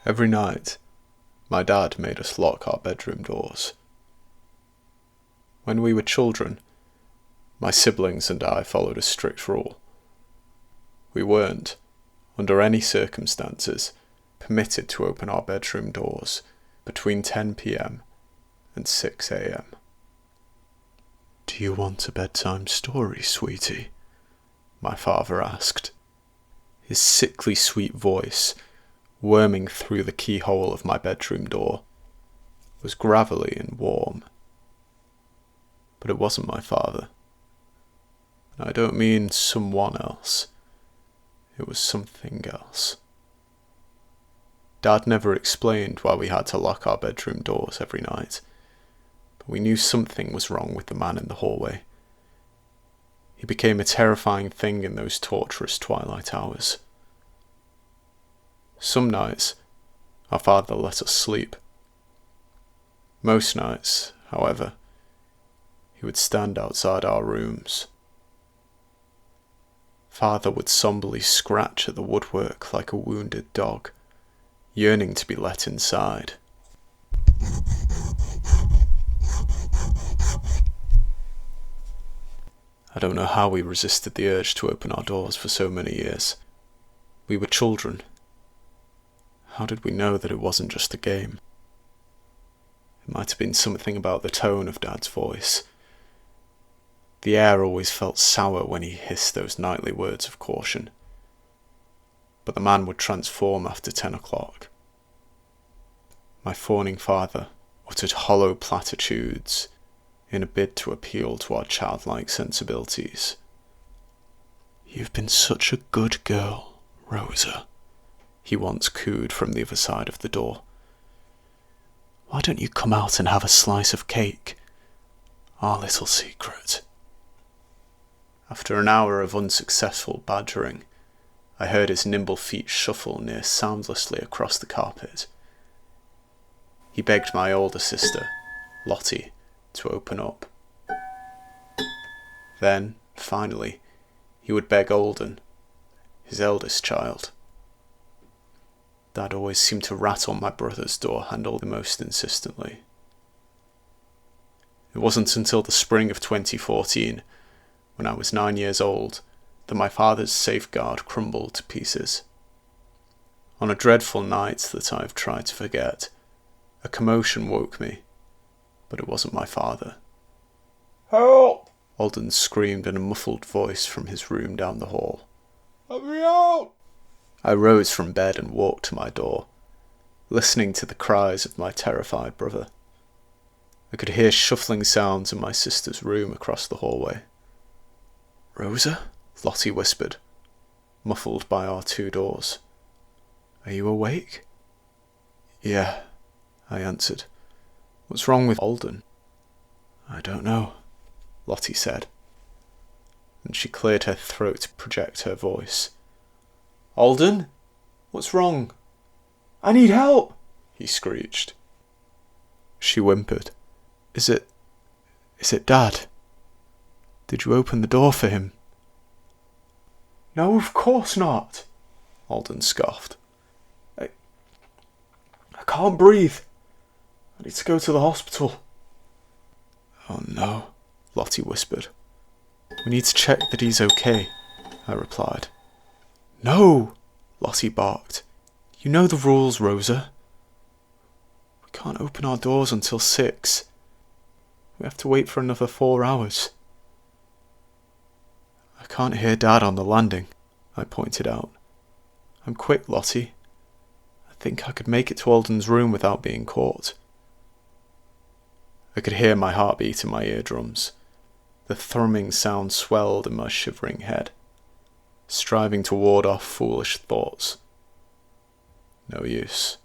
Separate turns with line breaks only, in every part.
Every night, my dad made us lock our bedroom doors. When we were children, my siblings and I followed a strict rule. We weren't, under any circumstances, permitted to open our bedroom doors between 10 p.m. and 6 a.m. "Do you want a bedtime story, sweetie?" my father asked. His sickly sweet voice, worming through the keyhole of my bedroom door, was gravelly and warm. But it wasn't my father. And I don't mean someone else. It was something else. Dad never explained why we had to lock our bedroom doors every night, but we knew something was wrong with the man in the hallway. He became a terrifying thing in those torturous twilight hours. Some nights, our father let us sleep. Most nights, however, he would stand outside our rooms. Father would somberly scratch at the woodwork like a wounded dog, yearning to be let inside. I don't know how we resisted the urge to open our doors for so many years. We were children. How did we know that it wasn't just a game? It might have been something about the tone of Dad's voice. The air always felt sour when he hissed those nightly words of caution. But the man would transform after 10 o'clock. My fawning father uttered hollow platitudes in a bid to appeal to our childlike sensibilities. "You've been such a good girl, Rosa," he once cooed from the other side of the door. "Why don't you come out and have a slice of cake? Our little secret." After an hour of unsuccessful badgering, I heard his nimble feet shuffle near soundlessly across the carpet. He begged my older sister, Lottie, to open up. Then, finally, he would beg Alden, his eldest child. Dad always seemed to rattle my brother's door handle the most insistently. It wasn't until the spring of 2014, when I was 9 years old, that my father's safeguard crumbled to pieces. On a dreadful night that I have tried to forget, a commotion woke me, but it wasn't my father.
"Help!"
Alden screamed in a muffled voice from his room down the hall.
"Let me out!"
I rose from bed and walked to my door, listening to the cries of my terrified brother. I could hear shuffling sounds in my sister's room across the hallway. "Rosa?" Lottie whispered, muffled by our 2 doors. "Are you awake?" "Yeah," I answered. "What's wrong with Alden?" "I don't know," Lottie said, and she cleared her throat to project her voice. "Alden? What's wrong?"
"I need help!"
he screeched. She whimpered. Is it Dad? Did you open the door for him?"
"No, of course not,"
Alden scoffed.
I can't breathe. I need to go to the hospital."
"Oh no," Lottie whispered. "We need to check that he's okay," I replied. "No," Lottie barked. "You know the rules, Rosa. We can't open our doors until 6. We have to wait for another 4 hours." "I can't hear Dad on the landing," I pointed out. "I'm quick, Lottie. I think I could make it to Alden's room without being caught." I could hear my heartbeat in my eardrums. The thrumming sound swelled in my shivering head, striving to ward off foolish thoughts. No use.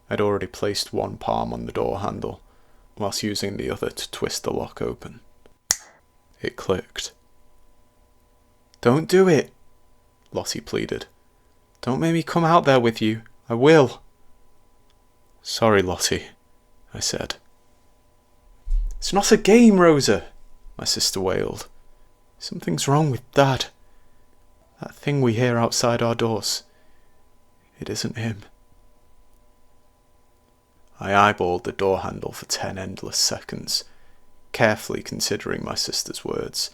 I'd already placed one palm on the door handle, whilst using the other to twist the lock open. It clicked. "Don't do it," Lottie pleaded. "Don't make me come out there with you. I will." "Sorry, Lottie," I said. "It's not a game, Rosa," my sister wailed. "Something's wrong with Dad. That thing we hear outside our doors. It isn't him." I eyeballed the door handle for 10 endless seconds, carefully considering my sister's words.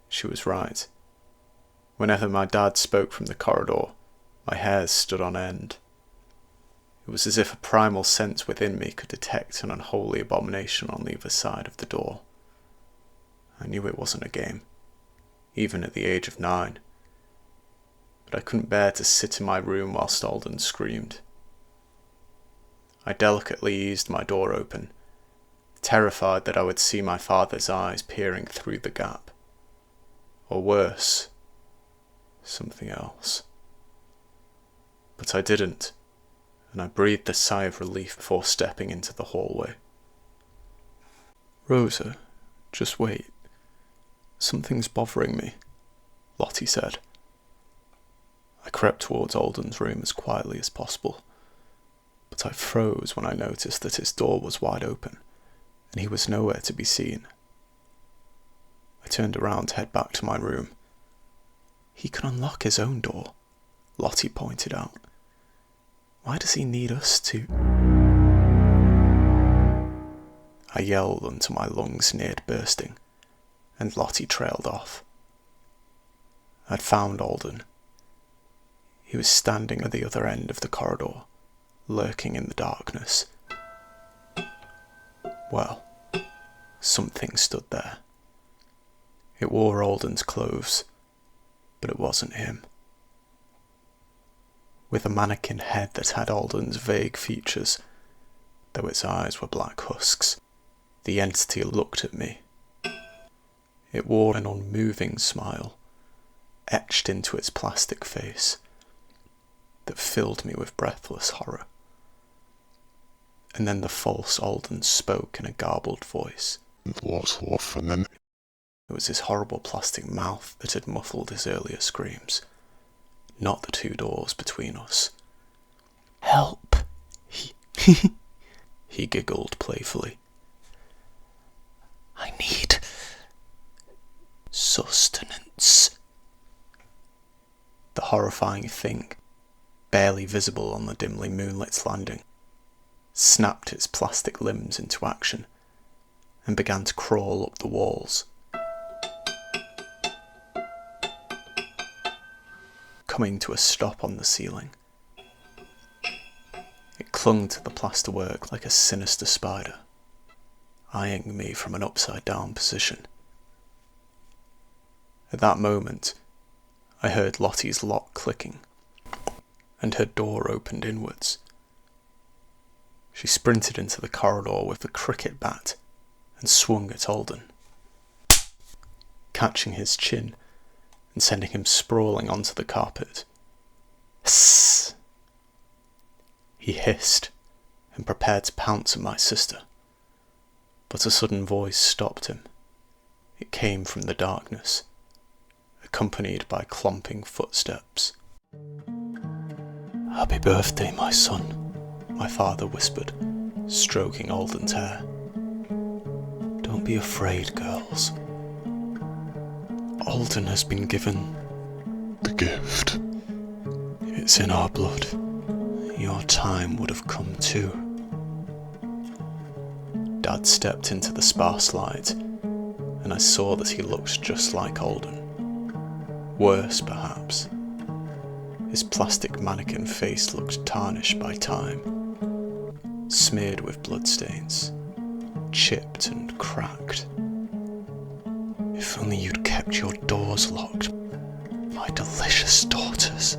She was right. Whenever my dad spoke from the corridor, my hairs stood on end. It was as if a primal sense within me could detect an unholy abomination on either side of the door. I knew it wasn't a game, even at the age of 9. But I couldn't bear to sit in my room whilst Alden screamed. I delicately eased my door open, terrified that I would see my father's eyes peering through the gap. Or worse, something else. But I didn't, and I breathed a sigh of relief before stepping into the hallway. "Rosa, just wait. Something's bothering me," Lottie said. I crept towards Alden's room as quietly as possible, but I froze when I noticed that his door was wide open, and he was nowhere to be seen. I turned around to head back to my room. "He can unlock his own door," Lottie pointed out. "Why does he need us to?" I yelled until my lungs neared bursting, and Lottie trailed off. I'd found Alden. He was standing at the other end of the corridor, lurking in the darkness. Well, something stood there. It wore Alden's clothes, but it wasn't him. With a mannequin head that had Alden's vague features, though its eyes were black husks, the entity looked at me. It wore an unmoving smile, etched into its plastic face, that filled me with breathless horror. And then the false Alden spoke in a garbled voice.
"What's off and then?"
It was his horrible plastic mouth that had muffled his earlier screams, not the 2 doors between us. "Help!" He giggled playfully. "I need sustenance." The horrifying thing, barely visible on the dimly moonlit landing, snapped its plastic limbs into action and began to crawl up the walls, coming to a stop on the ceiling. It clung to the plasterwork like a sinister spider, eyeing me from an upside-down position. At that moment, I heard Lottie's lock clicking, and her door opened inwards. She sprinted into the corridor with the cricket bat and swung at Alden, catching his chin and sending him sprawling onto the carpet. "Hiss!" He hissed and prepared to pounce at my sister, but a sudden voice stopped him. It came from the darkness, accompanied by clomping footsteps. "Happy birthday, my son," my father whispered, stroking Alden's hair. "Don't be afraid, girls. Alden has been given
"The gift."
It's in our blood. Your time would have come too." Dad stepped into the sparse light, and I saw that he looked just like Alden. Worse, perhaps. His plastic mannequin face looked tarnished by time, smeared with bloodstains, chipped and cracked. "If only you'd kept your doors locked, my delicious daughters,"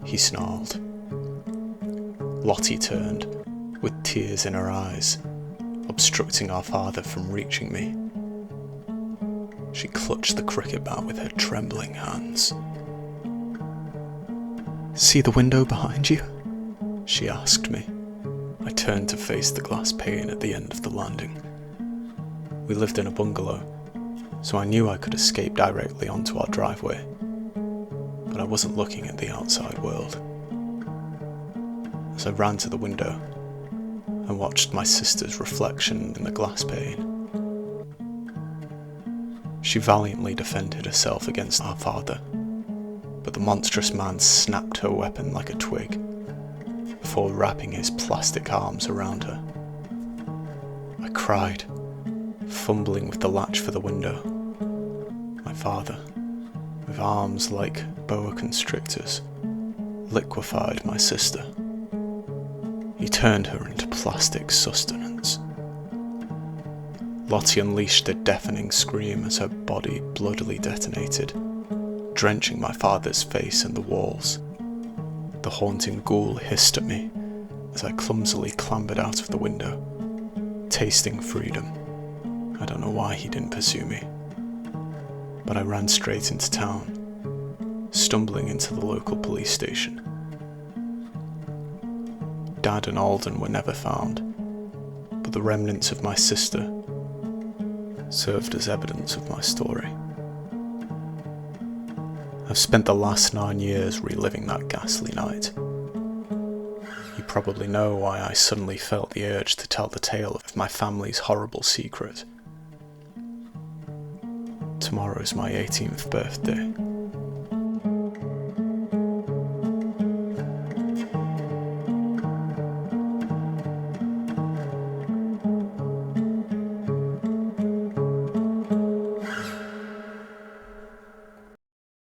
he snarled. Lottie turned, with tears in her eyes, obstructing our father from reaching me. She clutched the cricket bat with her trembling hands. "See the window behind you?" she asked me. I turned to face the glass pane at the end of the landing. We lived in a bungalow, so I knew I could escape directly onto our driveway, but I wasn't looking at the outside world. As I ran to the window, I watched my sister's reflection in the glass pane. She valiantly defended herself against our father, but the monstrous man snapped her weapon like a twig before wrapping his plastic arms around her. I cried, fumbling with the latch for the window. My father, with arms like boa constrictors, liquefied my sister. He turned her into plastic sustenance. Lottie unleashed a deafening scream as her body bloodily detonated, drenching my father's face and the walls. The haunting ghoul hissed at me as I clumsily clambered out of the window, tasting freedom. I don't know why he didn't pursue me, but I ran straight into town, stumbling into the local police station. Dad and Alden were never found, but the remnants of my sister served as evidence of my story. I've spent the last 9 years reliving that ghastly night. You probably know why I suddenly felt the urge to tell the tale of my family's horrible secret. Tomorrow is my 18th birthday.